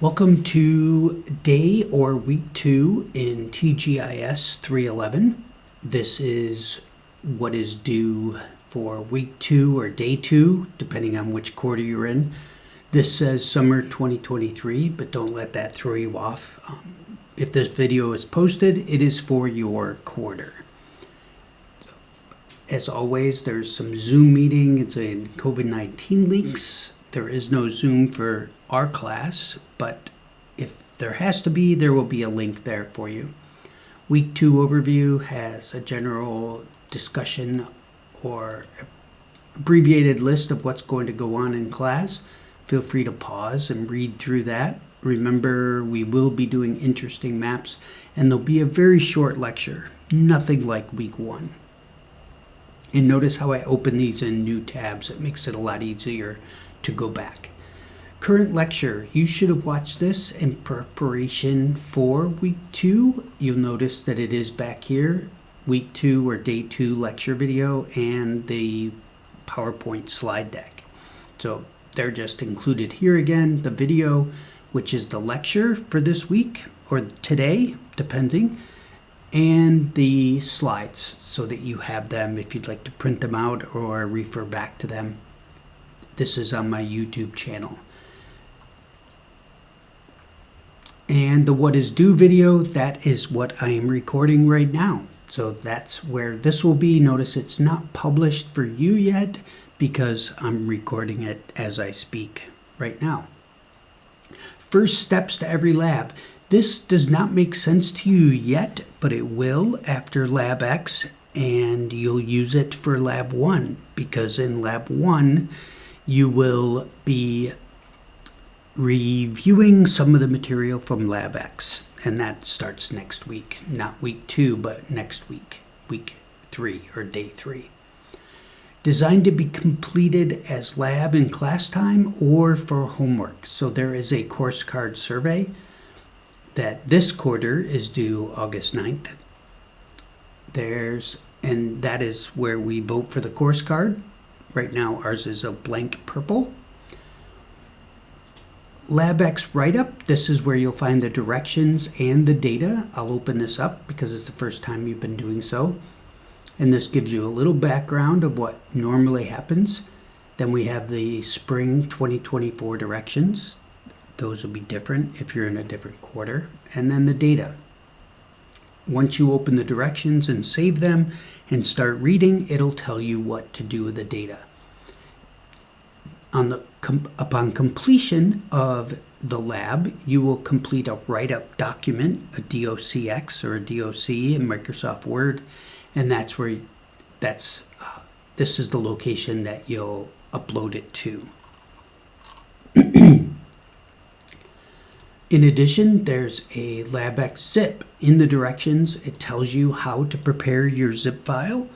Welcome to day or week 2 in TGIS 311. This is what is due for week 2 or day 2, depending on which quarter you're in. This says summer 2023, but don't let that throw you off. If this video is posted, it is for your quarter. As always, there's some Zoom meeting. It's in COVID-19 leaks. There is no Zoom for our class, but if there has to be, there will be a link there for you. Week 2 overview has a general discussion or abbreviated list of what's going to go on in class. Feel free to pause and read through that. Remember, we will be doing interesting maps, and there'll be a very short lecture, nothing like week 1. And notice how I open these in new tabs. It makes it a lot easier to go back. Current lecture, you should have watched this in preparation for week 2. You'll notice that it is back here, week 2 or day 2 lecture video and the PowerPoint slide deck. So they're just included here again, the video, which is the lecture for this week or today, depending, and the slides so that you have them if you'd like to print them out or refer back to them. This is on my YouTube channel. And the what is due video, that is what I am recording right now. So that's where this will be. Notice it's not published for you yet because I'm recording it as I speak right now. First steps to every lab. This does not make sense to you yet, but it will after Lab X, and you'll use it for Lab 1 because in Lab 1, you will be reviewing some of the material from Lab X, and that starts next week. Not week 2, but next week, week 3 or day 3. Designed to be completed as lab in class time or for homework. So there is a course card survey that this quarter is due August 9th. And that is where we vote for the course card. Right now, ours is a blank purple. LabX write-up, this is where you'll find the directions and the data. I'll open this up because it's the first time you've been doing so. And this gives you a little background of what normally happens. Then we have the spring 2024 directions. Those will be different if you're in a different quarter. And then the data. Once you open the directions and save them and start reading, it'll tell you what to do with the data. Upon completion of the lab, you will complete a write-up document, a DOCX or a DOC in Microsoft Word, and this is the location that you'll upload it to. In addition, there's a LabX zip. In the directions, it tells you how to prepare your zip file,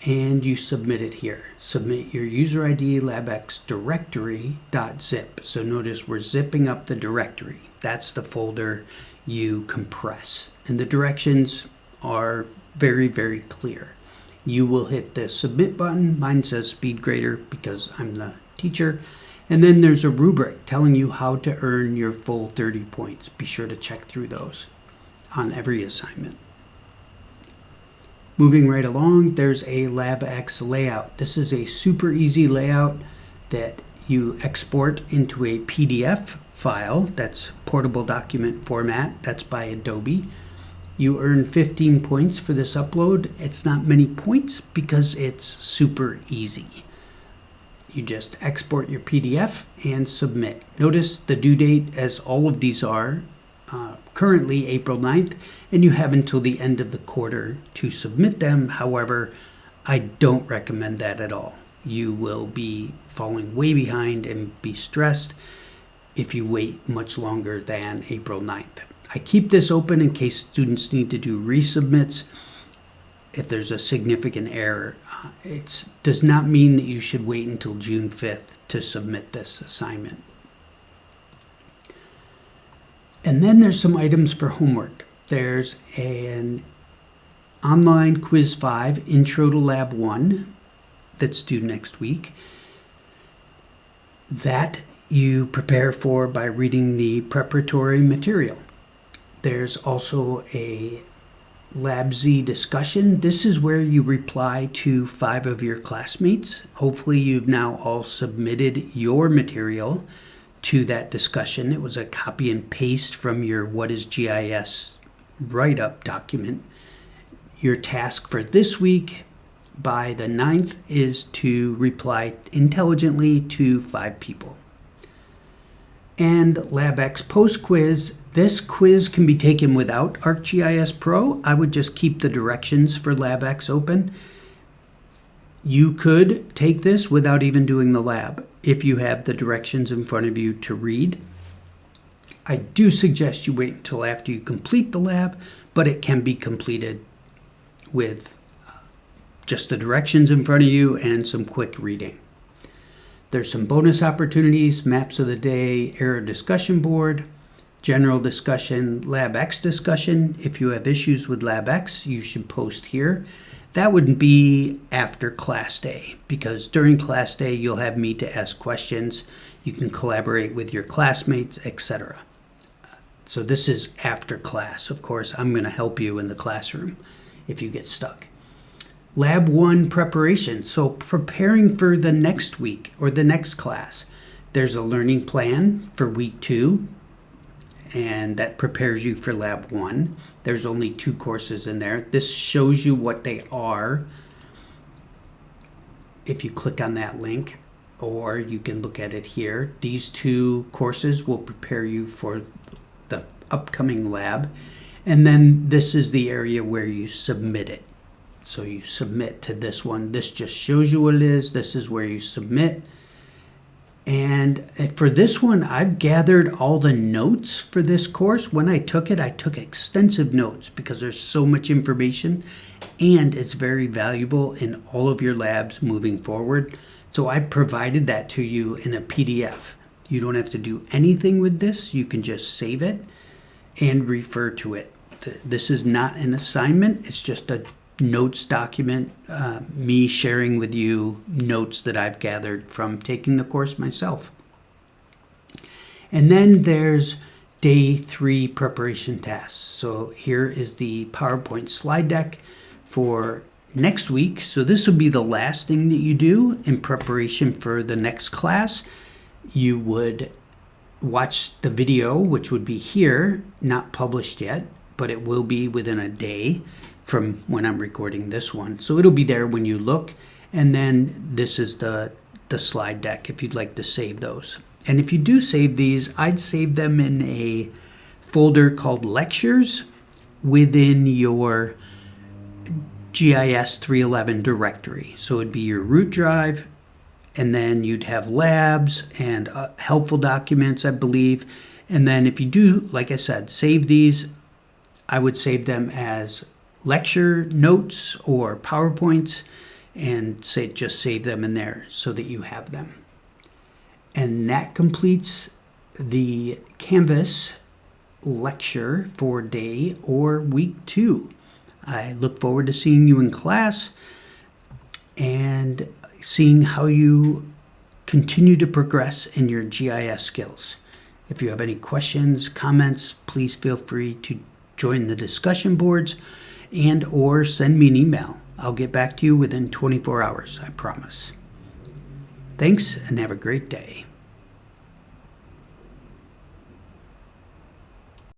and you submit it here. Submit your user ID LabX directory.zip. So notice we're zipping up the directory. That's the folder you compress. And the directions are very, very clear. You will hit the submit button. Mine says speed grader because I'm the teacher. And then there's a rubric telling you how to earn your full 30 points. Be sure to check through those on every assignment. Moving right along, there's a LabX layout. This is a super easy layout that you export into a PDF file. That's portable document format. That's by Adobe. You earn 15 points for this upload. It's not many points because it's super easy. You just export your PDF and submit. Notice the due date, as all of these are, currently April 9th, and you have until the end of the quarter to submit them. However, I don't recommend that at all. You will be falling way behind and be stressed if you wait much longer than April 9th. I keep this open in case students need to do resubmits. If there's a significant error, it does not mean that you should wait until June 5th to submit this assignment. And then there's some items for homework. There's an online quiz 5, Intro to Lab 1, that's due next week. That you prepare for by reading the preparatory material. There's also a Lab Z discussion. This is where you reply to 5 of your classmates. Hopefully you've now all submitted your material to that discussion. It was a copy and paste from your What is GIS write-up document. Your task for this week by the 9th is to reply intelligently to 5 people. And LabX post-quiz. This quiz can be taken without ArcGIS Pro. I would just keep the directions for LabX open. You could take this without even doing the lab if you have the directions in front of you to read. I do suggest you wait until after you complete the lab, but it can be completed with just the directions in front of you and some quick reading. There's some bonus opportunities: maps of the day, error discussion board, general discussion, LabX discussion. If you have issues with LabX, you should post here. That would be after class day, because during class day you'll have me to ask questions. You can collaborate with your classmates, etc. So this is after class. Of course, I'm going to help you in the classroom if you get stuck. Lab 1 preparation. So preparing for the next week or the next class. There's a learning plan for week 2, and that prepares you for Lab 1. There's only 2 courses in there. This shows you what they are if you click on that link, or you can look at it here. These 2 courses will prepare you for the upcoming lab. And then this is the area where you submit it. So you submit to this one. This just shows you what it is. This is where you submit. And for this one, I've gathered all the notes for this course. When I took it, I took extensive notes because there's so much information and it's very valuable in all of your labs moving forward. So I provided that to you in a PDF. You don't have to do anything with this. You can just save it and refer to it. This is not an assignment. It's just a notes document, me sharing with you notes that I've gathered from taking the course myself. And then there's day 3 preparation tasks. So here is the PowerPoint slide deck for next week. So this will be the last thing that you do in preparation for the next class. You would watch the video, which would be here, not published yet, but it will be within a day from when I'm recording this one. So it'll be there when you look. And then this is the slide deck if you'd like to save those. And if you do save these, I'd save them in a folder called Lectures within your GIS 311 directory. So it'd be your root drive, and then you'd have labs and helpful documents, I believe. And then if you do, like I said, save these, I would save them as lecture notes or PowerPoints and just save them in there so that you have them. And that completes the Canvas lecture for day or week 2. I look forward to seeing you in class and seeing how you continue to progress in your GIS skills. If you have any questions, comments, please feel free to join the discussion boards and or send me an email. I'll get back to you within 24 hours, I promise. Thanks, and have a great day.